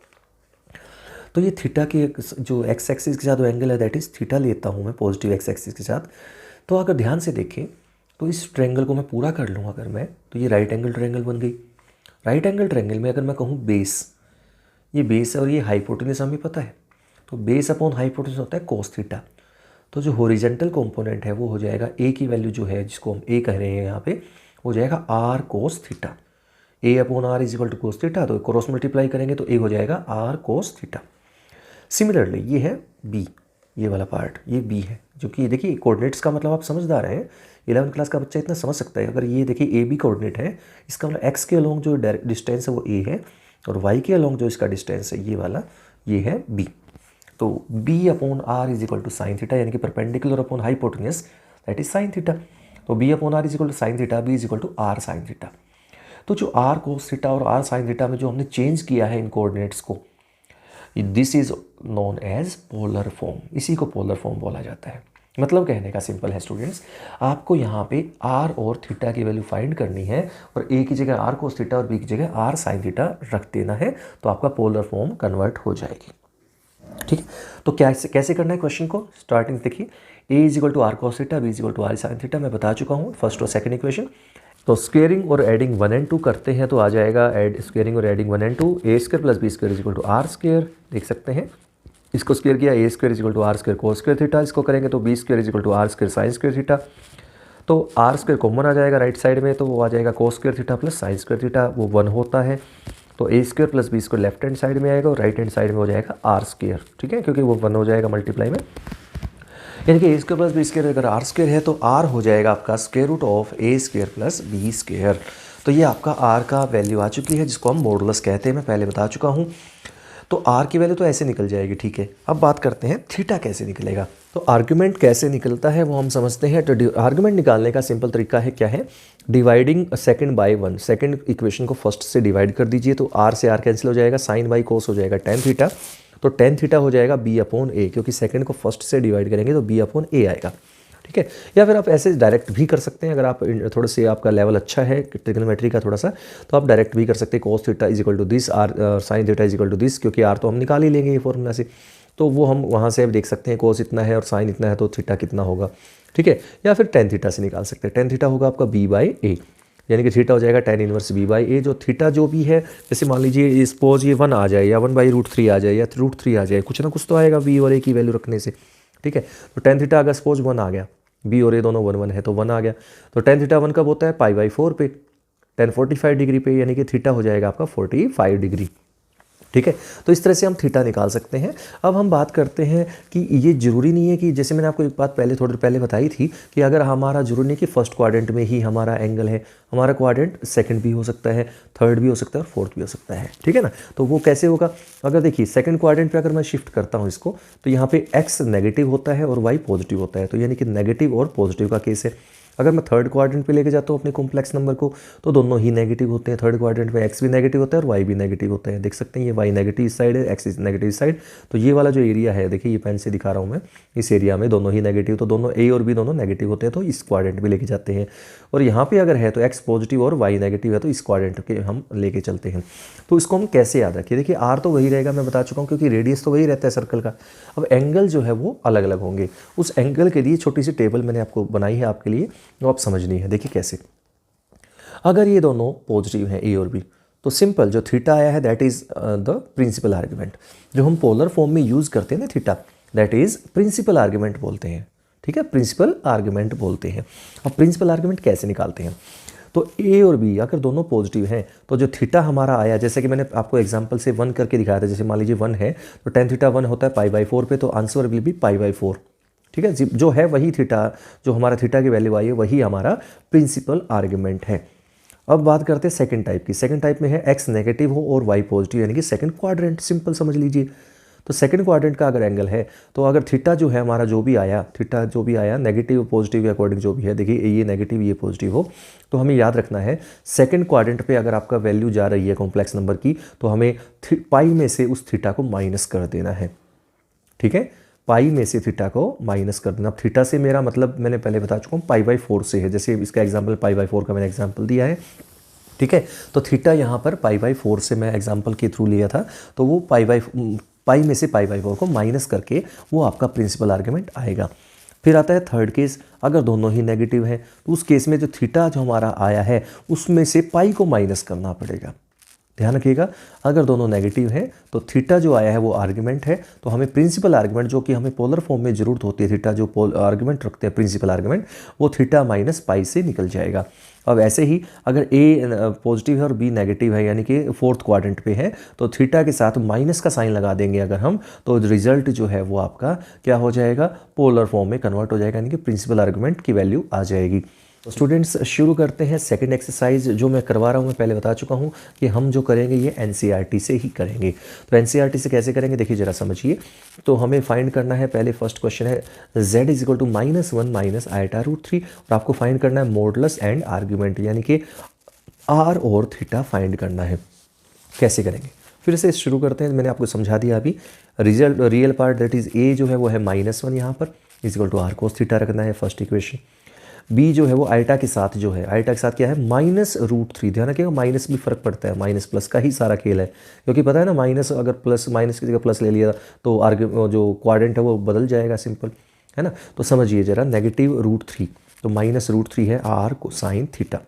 तो ये थीटा के जो एक्स एक्सिस के साथ जो एंगल है दैट इज़ थीटा लेता हूँ मैं, पॉजिटिव एक्स एक्सिस के साथ। तो अगर ध्यान से देखें तो इस ट्रायंगल को मैं पूरा कर लूँगा अगर मैं, तो ये राइट एंगल ट्रायंगल बन गई। राइट एंगल ट्रायंगल में अगर मैं कहूँ बेस, ये बेस है और ये हाइपोटेन्यूज हमें पता है, तो बेस अपॉन हाइपोटेन्यूज होता है कोस थीटा। तो जो हॉरिजॉन्टल कंपोनेंट है वो हो जाएगा, ए की वैल्यू जो है जिसको हम ए कह रहे हैं यहाँ पे, हो जाएगा r cos theta. A upon r is equal to cos theta, तो क्रॉस मल्टीप्लाई करेंगे तो ए हो जाएगा आर कोस थीटा। सिमिलरली ये है बी, ये वाला पार्ट, ये बी है, जो कि देखिए कोऑर्डिनेट्स का मतलब आप समझदार हैं, 11th क्लास का बच्चा इतना समझ सकता है। अगर ये देखिए ए बी कोऑर्डिनेट है, इसका मतलब एक्स के अलोंग जो डिस्टेंस है वो ए है, और वाई के अलोंग जो इसका डिस्टेंस है ये वाला, ये है बी। तो b upon r is equal to sine theta, यानी कि perpendicular upon hypotenuse that is sine theta. तो b upon r is equal to sine theta, b is equal to r sine theta. तो जो r cos theta और r sine theta में जो हमने change किया है इन कोऑर्डिनेट्स को, this is known as polar form. इसी को पोलर फॉर्म बोला जाता है। मतलब कहने का सिंपल है स्टूडेंट्स, आपको यहाँ पे आर और थीटा की वैल्यू फाइंड करनी है और ए की जगह आर कोस थीटा और बी की जगह आर साइन थीटा रख देना है, तो आपका पोलर फॉर्म कन्वर्ट हो जाएगी। ठीक है, तो कैसे करना है क्वेश्चन को, स्टार्टिंग देखिए, a is equal to r cos theta, b is equal to r sine theta, मैं बता चुका हूँ फर्स्ट और सेकंड इक्वेशन। तो स्क्वेयरिंग और एडिंग 1 और 2 करते हैं तो आ जाएगा स्क्वेयरिंग और एडिंग 1 और 2, a square plus B square is equal to r square. देख सकते हैं, इसको स्क्वेयर किया, a square is equal to r square cos square theta, इसको करेंगे तो b square is equal to r square sine square theta. तो r square common आ जाएगा राइट साइड में, तो वो आ जाएगा cos square theta plus sine square theta, वो 1 होता है। तो a square plus B square left hand side में आएगा और राइट हैंड साइड में हो जाएगा आर स्क्वायर। ठीक है, क्योंकि वो 1 हो जाएगा मल्टीप्लाई में, यानी कि a square plus B square अगर आर स्क्वायर है तो आर हो जाएगा आपका square root of A square plus B square. तो ये आपका आर का वैल्यू आ चुकी है, जिसको हम मॉडुलस कहते हैं, मैं पहले बता चुका हूँ। तो आर की वैल्यू तो ऐसे निकल जाएगी। ठीक है, अब बात करते हैं थीटा कैसे निकलेगा। तो आर्ग्यूमेंट कैसे निकलता है वो हम समझते हैं। तो आर्ग्यूमेंट निकालने का सिंपल तरीका है, क्या है, dividing second by 1। Second equation को फर्स्ट से डिवाइड कर दीजिए, तो आर से आर कैंसिल हो जाएगा, साइन बाई कोस हो जाएगा टेन थीटा, तो टेन थीटा हो जाएगा बी अपॉन ए, क्योंकि सेकंड को फर्स्ट से डिवाइड करेंगे तो बी अपॉन ए आएगा। ठीक है, या फिर आप ऐसे डायरेक्ट भी कर सकते हैं, अगर आप थोड़े से आपका लेवल अच्छा है ट्रिग्नोमेट्री का थोड़ा सा, तो आप डायरेक्ट भी कर सकते हैं, cos theta is equal to this, r sine theta is equal to this, क्योंकि आर तो हम निकाल ही लेंगे ये फॉर्मूला से, तो वो हम वहाँ से देख सकते हैं कोस इतना है और साइन इतना है तो थीटा कितना होगा। ठीक है, या फिर टेन थीटा से निकाल सकते हैं। टेन थीटा होगा आपका बी बाई ए, यानी कि थीटा हो जाएगा टेन इनवर्स बी बाई ए। जो थीटा जो भी है, जैसे मान लीजिए सपोज ये 1 आ जाए या 1/√3 आ जाए या √3 आ जाए, कुछ ना कुछ तो आएगा बी और ए की वैल्यू रखने से। ठीक है, तो टेन थीटा अगर सपोज 1 आ गया, बी और ए दोनों 1 है तो 1 आ गया, तो टेन थीटा 1 कब होता है, π/4 पे, 1045 डिग्री पे, यानी कि थीटा हो जाएगा आपका 45 डिग्री। ठीक है, तो इस तरह से हम थीटा निकाल सकते हैं। अब हम बात करते हैं कि ये ज़रूरी नहीं है कि, जैसे मैंने आपको एक बात पहले थोड़ी देर पहले बताई थी कि अगर हमारा जरूरी नहीं कि फर्स्ट क्वाड्रेंट में ही हमारा एंगल है, हमारा क्वाड्रेंट सेकंड भी हो सकता है, थर्ड भी हो सकता है और फोर्थ भी हो सकता है। ठीक है ना, तो वो कैसे होगा, अगर देखिए सेकंड क्वाड्रेंट पे अगर मैं शिफ्ट करता हूँ इसको, तो यहाँ पे एक्स नेगेटिव होता है और वाई पॉजिटिव होता है, तो यानी कि नेगेटिव और पॉजिटिव का केस है। अगर मैं थर्ड क्वाड्रेंट पे लेके जाता हूँ अपने कॉम्प्लेक्स नंबर को तो दोनों ही नेगेटिव होते हैं। थर्ड क्वाड्रेंट में एक्स भी नेगेटिव होता है और वाई भी नेगेटिव होता है। देख सकते हैं ये वाई नेगेटिव इस साइड है, एक्स इस नेगेटिव इस साइड। तो ये वाला जो एरिया है देखिए, ये पेन से दिखा रहा हूँ मैं, इस एरिया में दोनों ही नेगेटिव, तो दोनों ए और बी दोनों नेगेटिव होते हैं, तो इस क्वाड्रेंट में लेके जाते हैं। और यहाँ पे अगर है तो एक्स पॉजिटिव और वाई नेगेटिव है तो इस क्वाड्रेंट के हम लेके चलते हैं। तो इसको हम कैसे याद रखें? देखिए आर तो वही रहेगा, मैं बता चुका हूँ, क्योंकि रेडियस तो वही रहता है सर्कल का। अब एंगल जो है वो अलग अलग होंगे। उस एंगल के लिए छोटी सी टेबल मैंने आपको बनाई है आपके लिए, वो आप समझनी है। देखिए कैसे, अगर ये दोनों पॉजिटिव हैं ए और बी, तो सिंपल जो थीटा आया है that is the principal argument. जो हम पोलर फॉर्म में यूज़ करते हैं ना theta, that is principal argument बोलते हैं। ठीक है, प्रिंसिपल आर्ग्यूमेंट बोलते हैं। अब प्रिंसिपल आर्ग्यूमेंट कैसे निकालते हैं? तो ए और बी अगर दोनों पॉजिटिव हैं तो जो थीटा हमारा आया, जैसे कि मैंने आपको एग्जांपल से 1 करके दिखाया था, जैसे मान लीजिए 1 है तो tan थीटा 1 होता है π/4 पे, तो आंसर विल बी π/4। ठीक है, जो है वही थीटा, जो हमारा थीटा की वैल्यू आई है वही हमारा प्रिंसिपल आर्ग्यूमेंट है। अब बात करते हैं सेकंड टाइप की। सेकंड टाइप में है एक्स नेगेटिव हो और वाई पॉजिटिव, यानी कि सेकंड क्वाड्रेंट, सिंपल समझ लीजिए। तो सेकंड क्वाड्रेंट का अगर एंगल है तो अगर थीटा जो है हमारा जो भी आया, थीटा जो भी आया नेगेटिव पॉजिटिव के अकॉर्डिंग जो भी है, देखिए ये नेगेटिव ये पॉजिटिव हो, तो हमें याद रखना है सेकंड क्वाड्रेंट पे अगर आपका वैल्यू जा रही है कॉम्प्लेक्स नंबर की, तो हमें पाई में से उस थीटा को माइनस कर देना है। ठीक है, पाई में से थीटा को माइनस कर देना। अब थीटा से मेरा मतलब मैंने पहले बता चुका हूँ π/4 से है, जैसे इसका एग्जाम्पल π/4 का मैंने एग्जाम्पल दिया है। ठीक है, तो थीटा यहाँ पर π/4 से मैं एग्जाम्पल के थ्रू लिया था, तो वो पाई में से π/4 को माइनस करके वो आपका प्रिंसिपल आर्ग्यूमेंट आएगा। फिर आता है थर्ड केस, अगर दोनों ही नेगेटिव हैं तो उस केस में जो थीटा जो हमारा आया है उसमें से पाई को माइनस करना पड़ेगा। ध्यान रखिएगा, अगर दोनों नेगेटिव हैं तो थीटा जो आया है वो आर्ग्यूमेंट है, तो हमें प्रिंसिपल आर्ग्यूमेंट जो कि हमें पोलर फॉर्म में जरूरत होती है, थीटा जो आर्ग्यूमेंट रखते हैं प्रिंसिपल आर्ग्यूमेंट, वो थीटा माइनस पाई से निकल जाएगा। अब ऐसे ही अगर ए पॉजिटिव है और बी नेगेटिव है, यानी कि फोर्थ क्वाड्रेंट पे है, तो थीटा के साथ माइनस का साइन लगा देंगे अगर हम, तो रिजल्ट जो है वो आपका क्या हो जाएगा, पोलर फॉर्म में कन्वर्ट हो जाएगा, यानी कि प्रिंसिपल आर्ग्यूमेंट की वैल्यू आ जाएगी। तो स्टूडेंट्स शुरू करते हैं सेकंड एक्सरसाइज। जो मैं करवा रहा हूँ मैं पहले बता चुका हूँ कि हम जो करेंगे ये एनसीईआरटी से ही करेंगे। तो एनसीईआरटी से कैसे करेंगे देखिए ज़रा समझिए। तो हमें फाइंड करना है, पहले फर्स्ट क्वेश्चन है z is equal to -1 minus iota root 3, और आपको फाइंड करना है मॉडुलस एंड आर्ग्यूमेंट, यानी कि आर और थीटा फाइंड करना है। कैसे करेंगे फिर से शुरू करते हैं। मैंने आपको समझा दिया अभी। Real part that is a जो है वो है -1 यहाँ पर is equal to r cos theta रखना है फर्स्ट इक्वेशन। बी जो है वो आइटा के साथ जो है, आइटा के साथ क्या है -√3। ध्यान रखिएगा माइनस भी फर्क पड़ता है, माइनस प्लस का ही सारा खेल है, क्योंकि पता है ना माइनस अगर प्लस माइनस की जगह प्लस ले लिया तो जो क्वाड्रेंट है वो बदल जाएगा, सिंपल है ना। तो समझिए जरा -√3, तो -√3 है r cosine theta.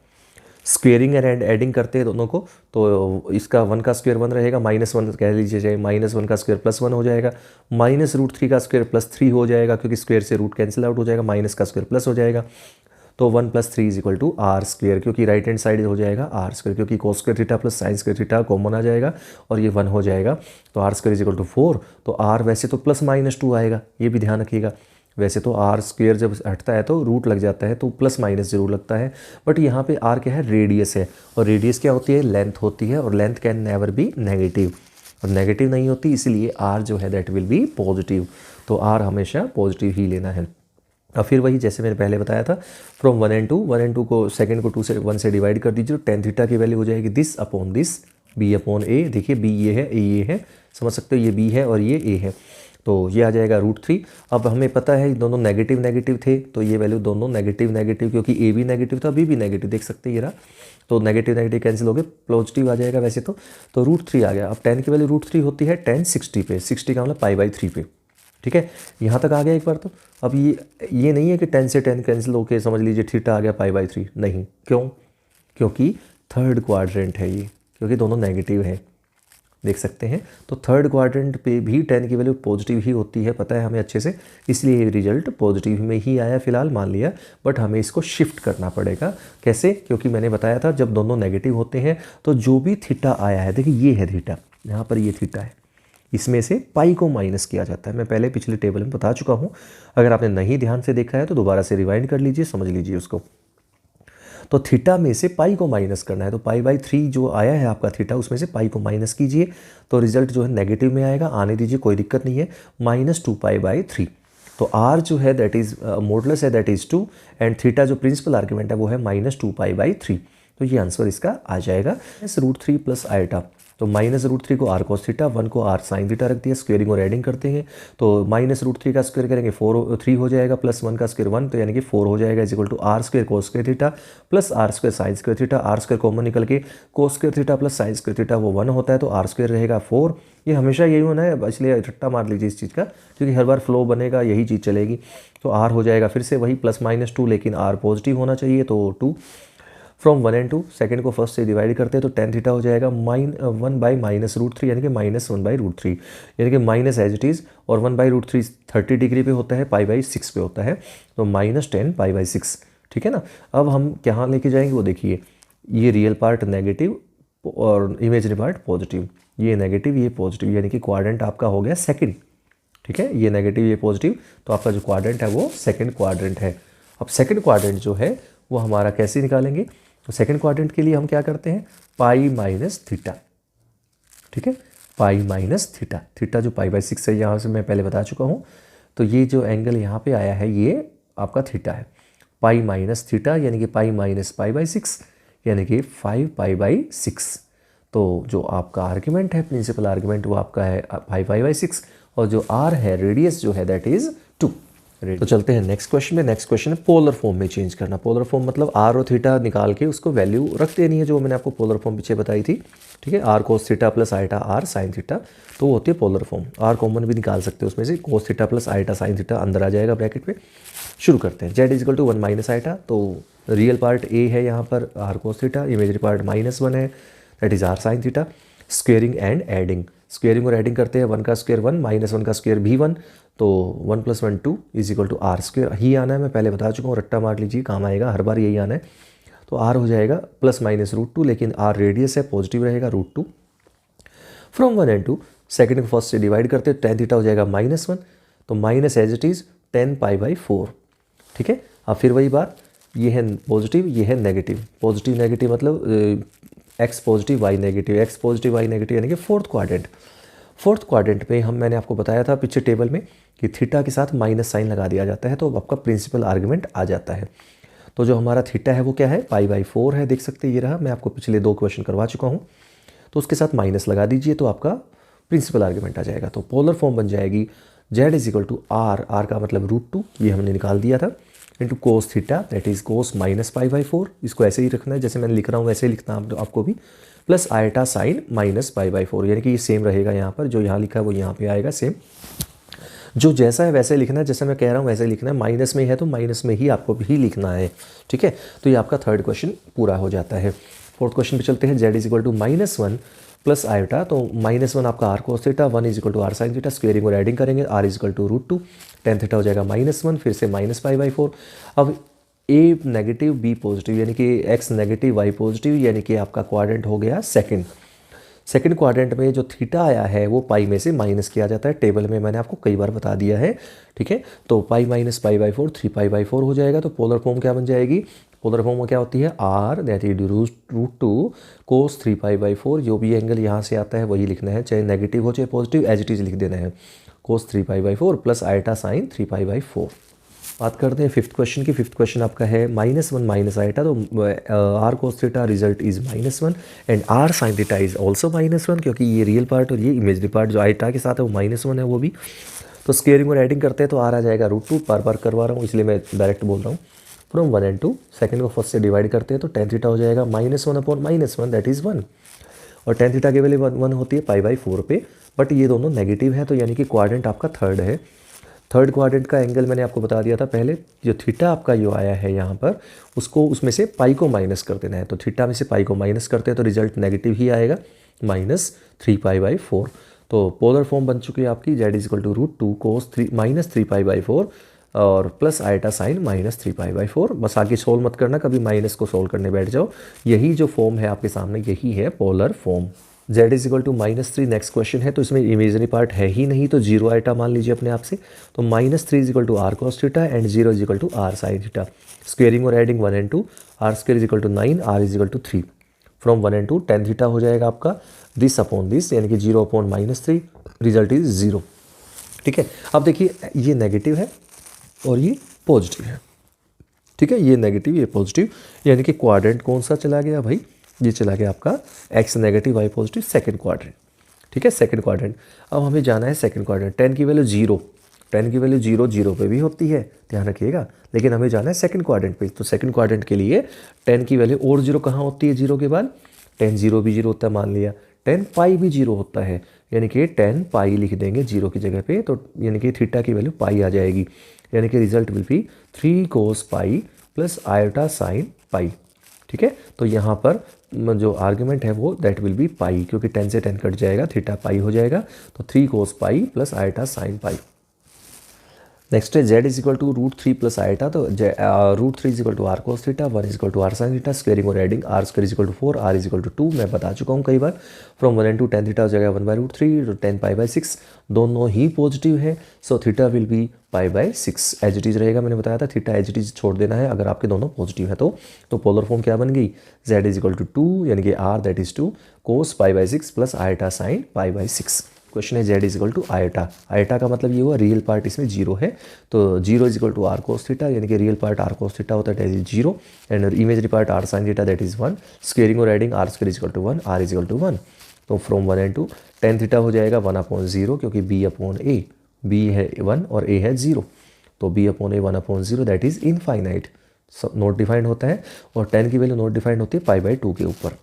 Squaring and adding करते हैं दोनों को, तो इसका 1 का स्क्वायर 1 रहेगा, -1 कह लीजिए चाहे, -1 का स्क्वायर +1 हो जाएगा, -√3 का स्क्वायर +3 हो जाएगा, क्योंकि स्क्वायर से रूट कैंसिल आउट हो जाएगा, माइनस का स्क्वायर प्लस हो जाएगा, तो 1 + 3 is equal to r square, क्योंकि राइट हैंड साइड हो जाएगा आर स्क्वायर, क्योंकि cos square theta plus sine square theta common आ जाएगा और ये 1 हो जाएगा, तो r square is equal to 4। तो आर वैसे तो +-2 आएगा, ये भी ध्यान रखिएगा। वैसे तो आर स्क्वायर जब हटता है तो रूट लग जाता है, तो +- जरूर लगता है, बट यहाँ पे आर क्या है, रेडियस है, और रेडियस क्या होती है, लेंथ होती है, और length can never be negative, और नेगेटिव नहीं होती, इसलिए आर जो है दैट विल बी पॉजिटिव। तो आर हमेशा पॉजिटिव ही लेना है। और फिर वही जैसे मैंने पहले बताया था, फ्रॉम 1 and 2 को सेकंड को 2 से 1 से डिवाइड कर दीजिए, तो tan थीटा की वैल्यू हो जाएगी this upon this, b upon a। देखिए b ये है, a ये है, समझ सकते हो, ये b है और ये a है, तो ये आ जाएगा √3। अब हमें पता है दोनों नेगेटिव नेगेटिव थे, तो ये वैल्यू दोनों नेगेटिव नेगेटिव, क्योंकि a भी नेगेटिव था b भी नेगेटिव, देख सकते हैं ये रहा, तो नेगेटिव नेगेटिव कैंसिल हो गए, पॉजिटिव आ जाएगा वैसे तो √3 आ गया। अब tan की वैल्यू √3 होती है tan 60 पे, 60 का मतलब π/3 पे। ठीक है, यहाँ तक आ गया एक बार। तो अब ये नहीं है कि 10 से 10 कैंसिल होके समझ लीजिए थीटा आ गया π/3, नहीं, क्यों, क्योंकि थर्ड क्वाड्रेंट है ये, क्योंकि दोनों नेगेटिव है, देख सकते हैं। तो थर्ड क्वाड्रेंट पे भी 10 की वैल्यू पॉजिटिव ही होती है, पता है हमें अच्छे से, इसलिए रिजल्ट पॉजिटिव में ही आया फिलहाल, मान लिया, बट हमें इसको शिफ्ट करना पड़ेगा। कैसे, क्योंकि मैंने बताया था जब दोनों नेगेटिव होते हैं तो जो भी थीटा आया है, देखिए ये है थीटा, यहाँ पर ये थीटा है, इसमें से पाई को माइनस किया जाता है। मैं पहले पिछले टेबल में बता चुका हूँ, अगर आपने नहीं ध्यान से देखा है तो दोबारा से रिवाइंड कर लीजिए, समझ लीजिए उसको। तो थीटा में से पाई को माइनस करना है, तो π/3 जो आया है आपका थीटा, उसमें से पाई को माइनस कीजिए, तो रिजल्ट जो है नेगेटिव में आएगा, आने दीजिए कोई दिक्कत नहीं है, -2π/3। तो आर जो है दैट इज़ मॉडुलस है दैट इज़ 2 एंड थीटा जो प्रिंसिपल आर्ग्यूमेंट है वो है -2π/3। तो ये आंसर इसका आ जाएगा -√3 प्लस आइटा। तो -√3 को आर cos थीटा, 1 को आर साइन थीटा रख दिया, स्क्वेयरिंग और एडिंग करते हैं तो -√3 का स्क्वायर करेंगे 3 हो जाएगा, प्लस 1 का स्क्वायर 1 तो यानी कि 4 हो जाएगा, is equal to r square cos square theta plus r square sine square theta. R square common निकल के cos square theta plus sine square theta वो 1 होता है तो आर स्क्वायर रहेगा 4। ये हमेशा यही होना है, इसलिए रट्टा मार लीजिए इस चीज़ का, क्योंकि हर बार फ्लो बनेगा यही चीज़ चलेगी। तो आर हो जाएगा फिर से वही +-2, लेकिन आर पॉजिटिव होना चाहिए तो 2। फ्रॉम 1 and 2 सेकंड को फर्स्ट से डिवाइड करते हैं तो tan थीटा हो जाएगा 1/-√3 यानी कि -1/√3, यानी कि माइनस एज इट इज़, और 1/√3 30 डिग्री पे होता है, π/6 पे होता है तो -10 π/6। ठीक है ना। अब हम कहाँ लेके जाएंगे वो देखिए, ये रियल पार्ट नेगेटिव और इमेजरी पार्ट पॉजिटिव, ये नेगेटिव ये पॉजिटिव, यानी कि क्वाड्रेंट आपका हो गया सेकंड। ठीक है, ये नेगेटिव ये पॉजिटिव, तो आपका जो क्वाड्रेंट है वो सेकंड क्वाड्रेंट है। अब सेकंड क्वाड्रेंट जो है वो हमारा कैसे निकालेंगे, तो सेकंड क्वाड्रेंट के लिए हम क्या करते हैं π-θ। ठीक है, π-θ, थीटा जो π/6 है यहाँ से मैं पहले बता चुका हूँ। तो ये जो एंगल यहाँ पे आया है ये आपका थीटा है, π-θ यानी कि π-π/6 यानी कि 5π/6। तो जो आपका आर्ग्यूमेंट है प्रिंसिपल आर्ग्यूमेंट वो आपका है 5π/6 और जो आर है रेडियस जो है दैट इज़ 2। तो चलते हैं नेक्स्ट क्वेश्चन में। नेक्स्ट क्वेश्चन है पोलर फॉर्म में चेंज करना। पोलर फॉर्म मतलब आर और थीटा निकाल के उसको वैल्यू रख देनी है, जो मैंने आपको पोलर फॉर्म पीछे बताई थी। ठीक है, r cos theta plus iota r sine theta, तो वो होती है पोलर फॉर्म। आर कॉमन भी निकाल सकते हैं उसमें से, cos theta plus iota sine theta अंदर आ जाएगा ब्रैकेट में। शुरू करते हैं। z equal to 1 minus iota, तो रियल पार्ट a है यहाँ पर r cos theta, imaginary part -1 है that is r sine theta. Squaring and adding, squaring और एडिंग करते हैं, 1 का स्क्वेयर 1 -1 का स्क्वेयर भी 1, तो 1 + 1 2 is equal to r square ही आना है। मैं पहले बता चुका हूँ, रट्टा मार लीजिए काम आएगा, हर बार यही आना है। तो आर हो जाएगा ±√2, लेकिन आर रेडियस है पॉजिटिव रहेगा √2। फ्रॉम 1 and 2 सेकंड को फर्स्ट से डिवाइड करते हैं, tan थीटा हो जाएगा -1, तो माइनस एज इट इज़ 10π/4। ठीक है, अब फिर वही बात, ये है पॉजिटिव ये है नेगेटिव, पॉजिटिव नेगेटिव मतलब x positive y negative, x positive y negative, यानी कि फोर्थ क्वाड्रेंट। फोर्थ क्वाड्रेंट में मैंने आपको बताया था पीछे टेबल में कि थीटा के साथ माइनस साइन लगा दिया जाता है, तो आपका प्रिंसिपल आर्ग्यूमेंट आ जाता है। तो जो हमारा थीटा है वो क्या है, π/4 है, देख सकते हैं ये रहा, मैं आपको पिछले 2 क्वेश्चन करवा चुका हूँ। तो उसके साथ माइनस लगा दीजिए तो आपका प्रिंसिपल आर्ग्यूमेंट आ जाएगा। तो पोलर फॉर्म बन जाएगी z is equal to r, r का मतलब √2 ये हमने निकाल दिया था, into cos theta that is cos -π/4, इसको ऐसे ही रखना है जैसे मैंने लिख रहा हूँ वैसे ही लिखना है आपको भी, प्लस आइटा साइन -π/4, यानी कि ये सेम रहेगा यहाँ पर, जो यहाँ लिखा है वो यहाँ पे आएगा सेम, जो जैसा है वैसे लिखना है, जैसे मैं कह रहा हूँ वैसे लिखना है, माइनस में है तो माइनस में ही आपको भी लिखना है। ठीक है, तो ये आपका थर्ड क्वेश्चन पूरा हो जाता है। फोर्थ क्वेश्चन पे चलते हैं। z is equal to -1 plus iota, तो -1 आपका r cos theta, 1 is equal to r sine theta, squaring और एडिंग करेंगे, r is equal to √2, tan theta हो जाएगा -1 फिर से -π/4। अब a नेगेटिव b पॉजिटिव, यानी कि x नेगेटिव y पॉजिटिव, यानी कि आपका क्वाड्रेंट हो गया सेकंड। सेकंड क्वाड्रेंट में जो थीटा आया है वो पाई में से माइनस किया जाता है, टेबल में मैंने आपको कई बार बता दिया है। ठीक है, तो पाई माइनस π/4 3π/4 हो जाएगा। तो पोलर फॉर्म क्या बन जाएगी, पोलर फॉर्म में क्या होती है, r दैट इज √2 cos 3π/4, जो भी एंगल यहाँ से आता है वही लिखना है, चाहे नेगेटिव हो चाहे पॉजिटिव, एज इट इज लिख देना है, cos 3π/4 प्लस आइटा साइन 3π/4। बात करते हैं फिफ्थ क्वेश्चन की। फिफ्थ क्वेश्चन आपका है -1 माइनस आइटा, तो r cos theta result is -1 and r sign theta is also -1, क्योंकि ये रियल पार्ट और ये इमेजरी पार्ट जो आइटा के साथ है वो -1 है वो भी। तो स्क्वेयरिंग और एडिंग करते हैं तो r आ जाएगा √2, बार करवा रहा हूँ इसलिए मैं डायरेक्ट बोल रहा हूँ। फ्रॉम 1 and 2 सेकंड को फर्स्ट से डिवाइड करते हैं तो tan थीटा हो जाएगा -1/-1 दैट इज़ 1, और tan थीटा की वैल्यू 1 होती है π/4 पे, बट ये दोनों नेगेटिव है, तो यानी कि क्वाड्रेंट आपका थर्ड है। थर्ड क्वाड्रेंट का एंगल मैंने आपको बता दिया था पहले, जो थीटा आपका जो आया है यहाँ पर उसको उसमें से पाई को माइनस कर देना है, तो थीटा में से पाई को माइनस करते हैं तो रिजल्ट नेगेटिव ही आएगा, -3π/4। तो पोलर फॉर्म बन चुकी है आपकी, z is equal to √2 cos -3π/4 और प्लस आइटा साइन -3π/4। बस आगे सोल्व मत करना, कभी माइनस को सोल्व करने बैठ जाओ, यही जो फॉर्म है आपके सामने यही है polar form. z is equal to -3 next question है, तो इसमें इमेजरी पार्ट है ही नहीं, तो 0 आइटा मान लीजिए अपने आप से। तो -3 is equal to r cos theta and 0 is equal to r sine theta. Squaring और adding 1 and 2, r square is equal to 9, r is equal to 3। From 1 and 2 tan theta हो जाएगा आपका दिस अपॉन दिस, यानी कि 0/-3, result is 0। ठीक है, अब देखिए ये नेगेटिव है और ये पॉजिटिव है। ठीक है, ये नेगेटिव ये पॉजिटिव, यानी कि क्वाड्रेंट कौन सा चला गया भाई, ये चला गया आपका x negative y positive second quadrant. ठीक है, सेकंड क्वाड्रेंट। अब हमें जाना है सेकंड क्वाड्रेंट। 10 की वैल्यू 0, 10 की वैल्यू 0 0 पे भी होती है, ध्यान रखिएगा, लेकिन हमें जाना है सेकंड क्वाड्रेंट पे। तो सेकंड क्वाड्रेंट के लिए 10 की वैल्यू और 0 कहाँ होती है, 0 के बाद 10 0 भी 0 होता है, मान लिया 10 पाई भी 0 होता है, यानी कि 10 पाई लिख देंगे 0 की जगह पे, तो यानी कि थीटा की वैल्यू पाई आ जाएगी, यानी कि result will be 3 cos pi plus iota sine पाई। ठीक है, तो यहाँ पर जो आर्ग्यूमेंट है वो दैट विल बी पाई, क्योंकि 10 से 10 कट जाएगा, थीटा पाई हो जाएगा, तो 3 cos pi plus iota sine pi. Next है z is equal to √3 plus iota, तो √3 is equal to r cos theta, 1 is equal to r sine theta, squaring और adding r square is equal to 4, r is equal to 2, मैं बता चुका हूँ कई बार। From 1 and 2 tan theta हो जाएगा 1/√3, 10 पाई/6, दोनों ही पॉजिटिव है, सो थीटा विल बी पाई/6 एज इट इज रहेगा। मैंने बताया था थीटा एज इट इज छोड़ देना है अगर आपके दोनों पॉजिटिव है तो पोलर फॉर्म क्या बन गई, z इज इक्वल टू 2, यानी कि r दैट इज 2 cos पाई/6 प्लस आयोटा साइन पाई/6। क्वेश्चन है z is equal to iota, iota का मतलब ये हुआ रियल पार्ट इसमें 0 है, तो 0 is equal to r cos theta, यानी कि real part r cos theta होता है that is 0, and imaginary part r sine theta that is 1, squaring और adding r square is equal to 1, r is equal to 1। तो from 1 and 2 tan theta हो जाएगा 1/0, क्योंकि b/a, b है 1 और a है 0, तो b/a 1/0 that is infinite, not defined होता है, और 10 की वैल्यू नॉट डिफाइंड होती है पाई/2 के ऊपर।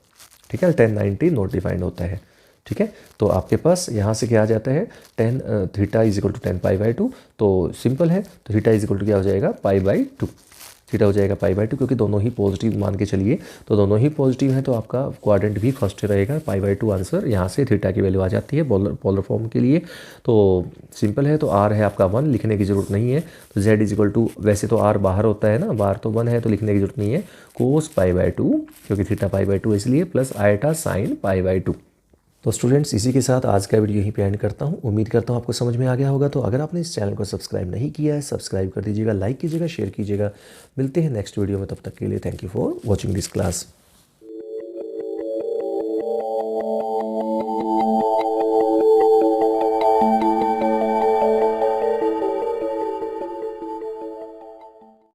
ठीक है, 1090 नॉट डिफाइंड होता है। ठीक है, तो आपके पास यहाँ से क्या आ जाता है, 10 थीटा इज इक्वल टू 10 पाई/2, तो सिंपल है, तो थीटा इज इक्वल टू क्या हो जाएगा पाई/2, थीटा हो जाएगा पाई/2, क्योंकि दोनों ही पॉजिटिव मान के चलिए, तो दोनों ही पॉजिटिव है, तो आपका क्वाड्रेंट भी फर्स्ट रहेगा, पाई/2 आंसर। यहाँ से थीटा की वैल्यू आ जाती है पोलर फॉर्म के लिए, तो सिंपल है, तो आर है आपका 1, लिखने की ज़रूरत नहीं है। तो z इज इक्वल टू, वैसे तो आर बाहर होता है ना, बाहर तो 1 है, तो लिखने की जरूरत नहीं है, कोस पाई/2, क्योंकि थीटा पाई/2 इसलिए, प्लस आयोटा साइन पाई/2। तो स्टूडेंट्स, इसी के साथ आज का वीडियो यहीं पे एंड करता हूँ। उम्मीद करता हूँ आपको समझ में आ गया होगा। तो अगर आपने इस चैनल को सब्सक्राइब नहीं किया है, सब्सक्राइब कर दीजिएगा, लाइक कीजिएगा, शेयर कीजिएगा। मिलते हैं नेक्स्ट वीडियो में, तब तक के लिए thank you for watching this class.